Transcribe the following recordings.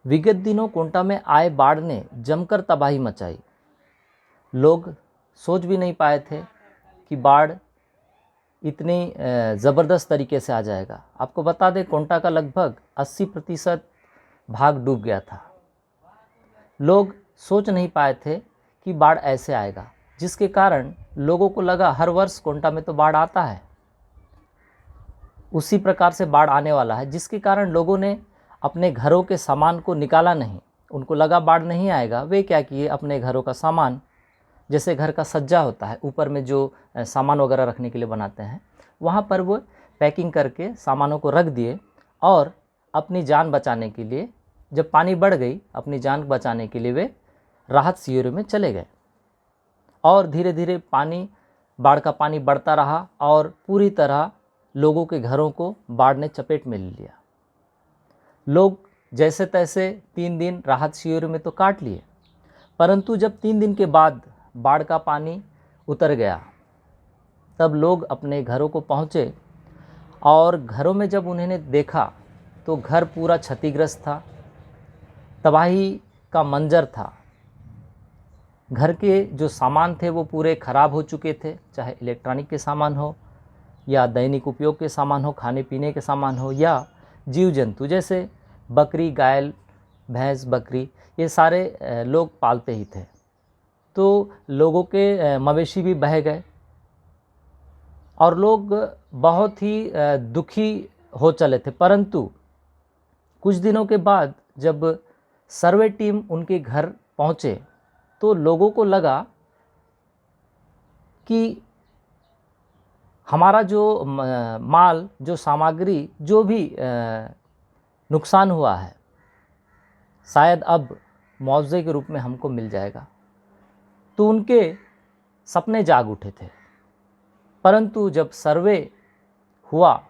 विगत दिनों कोंटा में आए बाढ़ ने जमकर तबाही मचाई। लोग सोच भी नहीं पाए थे कि बाढ़ इतनी ज़बरदस्त तरीके से आ जाएगा। आपको बता दें, कोंटा का लगभग 80% भाग डूब गया था। लोग सोच नहीं पाए थे कि बाढ़ ऐसे आएगा, जिसके कारण लोगों को लगा हर वर्ष कोंटा में तो बाढ़ आता है, उसी प्रकार से बाढ़ आने वाला है, जिसके कारण लोगों ने अपने घरों के सामान को निकाला नहीं। उनको लगा बाढ़ नहीं आएगा। वे क्या किए, अपने घरों का सामान, जैसे घर का सज्जा होता है, ऊपर में जो सामान वगैरह रखने के लिए बनाते हैं, वहाँ पर वो पैकिंग करके सामानों को रख दिए और अपनी जान बचाने के लिए, जब पानी बढ़ गई, अपनी जान बचाने के लिए वे राहत शिविरों में चले गए। और धीरे धीरे बाढ़ का पानी बढ़ता रहा और पूरी तरह लोगों के घरों को बाढ़ ने चपेट में ले लिया। लोग जैसे तैसे 3 दिन राहत शिविर में तो काट लिए, परंतु जब 3 दिन के बाद बाढ़ का पानी उतर गया, तब लोग अपने घरों को पहुँचे और घरों में जब उन्होंने देखा तो घर पूरा क्षतिग्रस्त था, तबाही का मंजर था। घर के जो सामान थे वो पूरे ख़राब हो चुके थे, चाहे इलेक्ट्रॉनिक के सामान हो या दैनिक उपयोग के सामान हो, खाने पीने के सामान हो, या जीव जंतु जैसे बकरी, गाय, भैंस, बकरी, ये सारे लोग पालते ही थे। तो लोगों के मवेशी भी बह गए और लोग बहुत ही दुखी हो चले थे। परंतु कुछ दिनों के बाद जब सर्वे टीम उनके घर पहुँचे तो लोगों को लगा कि हमारा जो माल, जो सामग्री, जो भी नुकसान हुआ है, शायद अब मुआवजे के रूप में हमको मिल जाएगा। तो उनके सपने जाग उठे थे। परंतु जब सर्वे हुआ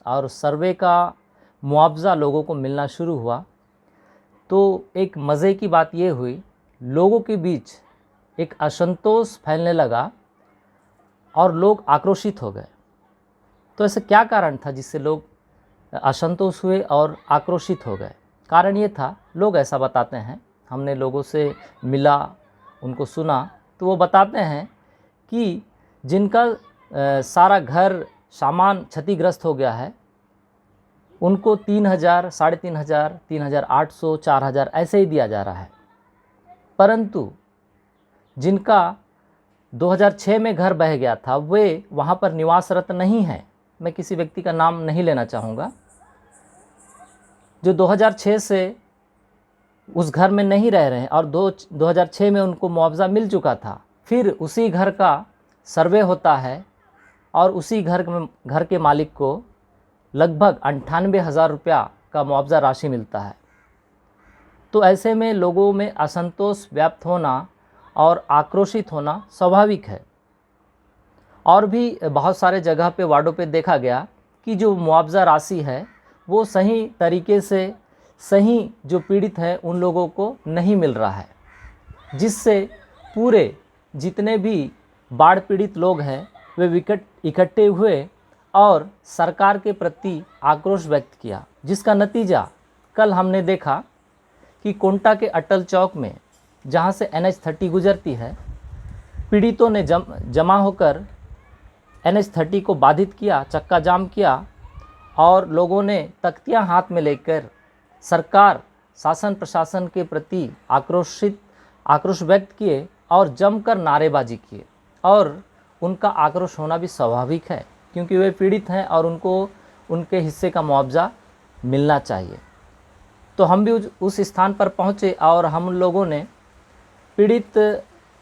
और सर्वे का मुआवजा लोगों को मिलना शुरू हुआ, तो एक मज़े की बात ये हुई, लोगों के बीच एक असंतोष फैलने लगा और लोग आक्रोशित हो गए। तो ऐसा क्या कारण था जिससे लोग असंतोष हुए और आक्रोशित हो गए? कारण ये था, लोग ऐसा बताते हैं, हमने लोगों से मिला, उनको सुना, तो वो बताते हैं कि जिनका सारा घर सामान क्षतिग्रस्त हो गया है, उनको 3,000, 3,500, 3,800, 4,000 ऐसे ही दिया जा रहा है। परंतु जिनका 2006 में घर बह गया था, वे वहाँ पर निवासरत नहीं हैं। मैं किसी व्यक्ति का नाम नहीं लेना चाहूँगा। जो 2006 से उस घर में नहीं रह रहे हैं और 2006 में उनको मुआवजा मिल चुका था, फिर उसी घर का सर्वे होता है और उसी घर के मालिक को लगभग 98,000 रुपया का मुआवजा राशि मिलता है। तो ऐसे में लोगों में असंतोष व्याप्त होना और आक्रोशित होना स्वाभाविक है। और भी बहुत सारे जगह पे, वार्डों पे देखा गया कि जो मुआवजा राशि है वो सही तरीके से, सही जो पीड़ित हैं उन लोगों को नहीं मिल रहा है, जिससे पूरे जितने भी बाढ़ पीड़ित लोग हैं वे इकट्ठे हुए और सरकार के प्रति आक्रोश व्यक्त किया, जिसका नतीजा कल हमने देखा कि कोंटा के अटल चौक में, जहाँ से NH30 गुजरती है, पीड़ितों ने जमा होकर NH30 को बाधित किया, चक्का जाम किया और लोगों ने तख्तियां हाथ में लेकर सरकार, शासन प्रशासन के प्रति आक्रोश व्यक्त किए और जमकर नारेबाजी किए। और उनका आक्रोश होना भी स्वाभाविक है, क्योंकि वे पीड़ित हैं और उनको उनके हिस्से का मुआवजा मिलना चाहिए। तो हम भी उस स्थान पर पहुँचे और हम लोगों ने पीड़ित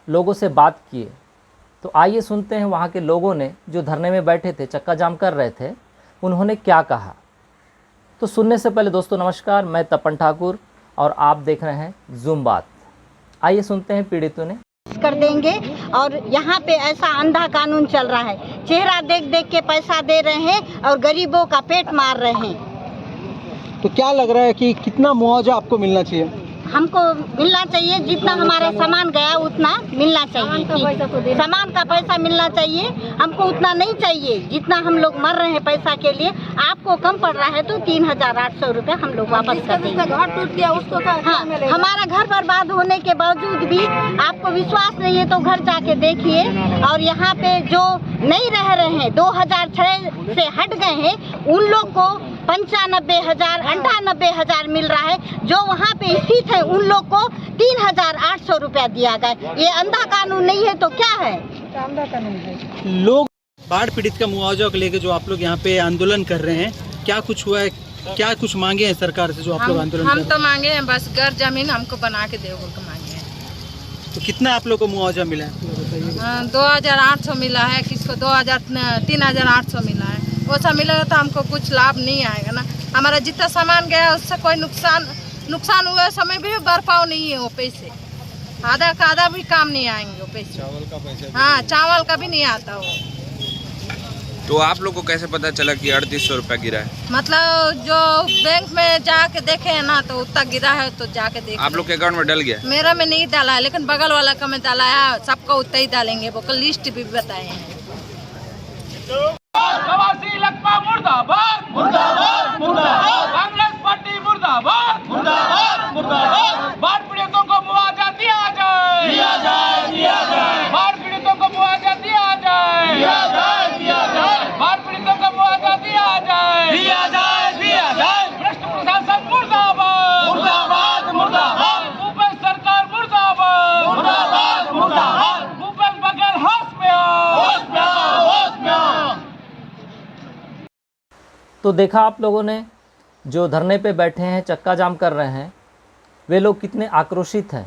लोगों से बात किए। तो आइए सुनते हैं वहाँ के लोगों ने, जो धरने में बैठे थे, चक्का जाम कर रहे थे, उन्होंने क्या कहा। तो सुनने से पहले दोस्तों नमस्कार, मैं तपन ठाकुर और आप देख रहे हैं जूम बात। आइए सुनते हैं पीड़ितों ने। कर देंगे और यहाँ पे ऐसा अंधा कानून चल रहा है, चेहरा देख देख के पैसा दे रहे हैं और गरीबों का पेट मार रहे हैं। तो क्या लग रहा है कि कितना मुआवजा आपको मिलना चाहिए? हमको मिलना चाहिए, जितना हमारा सामान गया उतना मिलना चाहिए। सामान का पैसा मिलना चाहिए, हमको उतना नहीं चाहिए जितना हम लोग मर रहे हैं पैसा के लिए। आपको कम पड़ रहा है तो 3,800 रुपये हम लोग वापस कर देंगे। घर टूट गया उसको हाँ, हमारा घर बर्बाद होने के बावजूद भी आपको विश्वास नहीं है तो घर जाके देखिए। और यहाँ पे जो नहीं रह रहे हैं 2006 से हट गए हैं उन लोग को 95,000 98,000 मिल रहा है। जो वहाँ पे स्थित है उन लोग को 3,800 रुपया दिया गया। ये अंधा कानून नहीं है तो क्या है? अंधा कानून है। लोग बाढ़ पीड़ित का मुआवजा को लेकर जो आप लोग यहाँ पे आंदोलन कर रहे हैं, क्या कुछ हुआ है, क्या कुछ मांगे हैं सरकार से जो आप लोग आंदोलन कर रहे हैं? हम तो मांगे हैं बस घर जमीन हमको बना के दो बोल के मांगे हैं। तो कितना आप लोग को मुआवजा मिला है? 2,800 मिला है, किसको 3,800 मिला है। वो सब मिलेगा तो हमको कुछ लाभ नहीं आएगा ना। हमारा जितना सामान गया उससे कोई नुकसान हुआ समय भी भरपाव नहीं है। वो पैसे आधा का आधा भी काम नहीं आएंगे वो पैसे। चावल का पैसा? हाँ, चावल का भी नहीं आता वो। तो आप लोग को कैसे पता चला कि 3,800 रुपया गिरा है? मतलब जो बैंक में जाके देखे है ना तो उतना गिरा है तो जाके देख। आप लोग के अकाउंट में डल गया? मेरा में नहीं डाला है लेकिन बगल वाला का में डाला है। सबका उतना ही डालेंगे, वो कल लिस्ट भी बताए हैं। मुर्दाबाद मुर्दाबाद मुर्दाबाद, कांग्रेस पार्टी मुर्दाबाद मुर्दाबाद मुर्दाबाद। बाढ़ पीड़ितों को मुआवजा दिया जाए, दिया जाए, दिया जाए। बाढ़ पीड़ितों को मुआवजा दिया जाए, दिया जाए, दिया जाए। बाढ़ पीड़ितों को मुआवजा दिया जाए, दिया जाए, दिया जाए। भ्रष्ट प्रशासन मुर्दाबाद मुर्दाबाद मुर्दाबाद। भूपेश सरकार मुर्दाबाद मुर्दाबाद मुर्दाबाद। भूपेश बघेल होश में आओ, होश में आओ, होश में आओ। तो देखा आप लोगों ने, जो धरने पे बैठे हैं, चक्का जाम कर रहे हैं, वे लोग कितने आक्रोशित हैं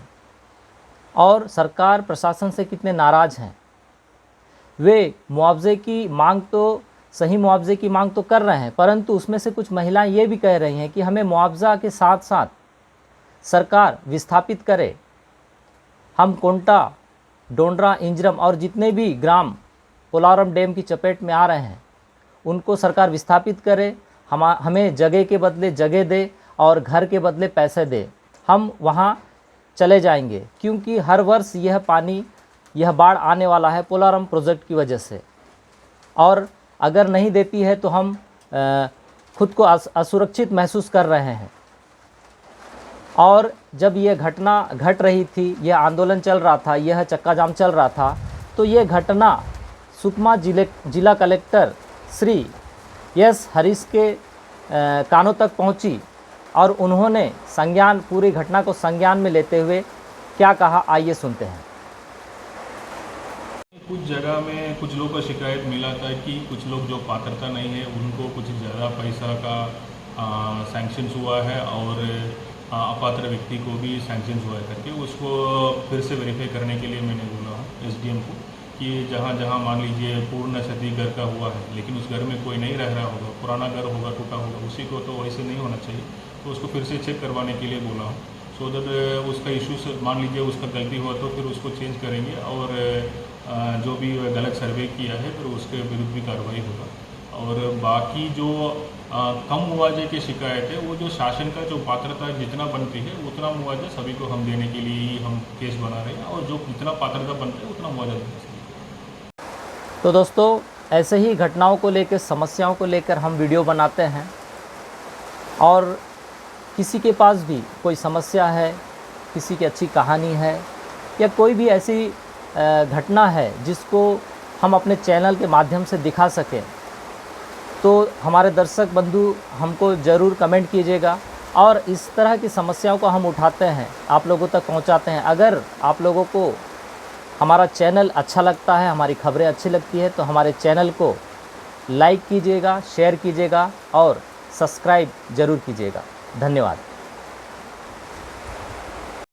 और सरकार प्रशासन से कितने नाराज़ हैं। वे मुआवजे की मांग तो सही मुआवजे की मांग तो कर रहे हैं, परंतु उसमें से कुछ महिलाएं ये भी कह रही हैं कि हमें मुआवजा के साथ साथ सरकार विस्थापित करे। हम कोंटा, डोंडरा, इंजरम और जितने भी ग्राम पोलारम डैम की चपेट में आ रहे हैं उनको सरकार विस्थापित करे, हमें जगह के बदले जगह दे और घर के बदले पैसे दे। हम वहाँ चले जाएंगे क्योंकि हर वर्ष यह पानी, यह बाढ़ आने वाला है पोलारम प्रोजेक्ट की वजह से। और अगर नहीं देती है तो हम खुद को असुरक्षित महसूस कर रहे हैं। और जब यह घटना घट रही थी, यह आंदोलन चल रहा था, यह चक्का जाम चल रहा था, तो यह घटना सुकमा जिला कलेक्टर श्री एस हरीश के कानों तक पहुंची और उन्होंने पूरी घटना को संज्ञान में लेते हुए क्या कहा, आइए सुनते हैं। कुछ जगह में कुछ लोगों को शिकायत मिला था कि कुछ लोग जो पात्रता नहीं है उनको कुछ ज़्यादा पैसा का सैंक्शंस हुआ है और अपात्र व्यक्ति को भी सैंक्शंस हुआ है करके उसको फिर से वेरीफाई करने के लिए मैंने बोला हूँ एसडीएम को कि जहाँ जहाँ मान लीजिए पूर्ण क्षति घर का हुआ है लेकिन उस घर में कोई नहीं रह रहा होगा, पुराना घर होगा, टूटा होगा, उसी को तो वैसे नहीं होना चाहिए, तो उसको फिर से चेक करवाने के लिए बोला हूँ। सो दैट उसका इशूज़ मान लीजिए उसका गलती हुआ तो फिर उसको चेंज करेंगे और जो भी गलत सर्वे किया है फिर उसके विरुद्ध भी कार्रवाई होगा। और बाकी जो कम मुआवजे की शिकायत है वो जो शासन का जो पात्रता जितना बनती है उतना मुआवजा सभी को हम देने के लिए ही हम केस बना रहे हैं और जो जितना पात्रता बनता है उतना मुआवजा देना चाहिए। तो दोस्तों, ऐसे ही घटनाओं को लेकर, समस्याओं को लेकर हम वीडियो बनाते हैं और किसी के पास भी कोई समस्या है, किसी की अच्छी कहानी है या कोई भी ऐसी घटना है जिसको हम अपने चैनल के माध्यम से दिखा सकें तो हमारे दर्शक बंधु हमको ज़रूर कमेंट कीजिएगा और इस तरह की समस्याओं को हम उठाते हैं, आप लोगों तक पहुंचाते हैं। अगर आप लोगों को हमारा चैनल अच्छा लगता है, हमारी खबरें अच्छी लगती है तो हमारे चैनल को लाइक कीजिएगा, शेयर कीजिएगा और सब्सक्राइब ज़रूर कीजिएगा। धन्यवाद।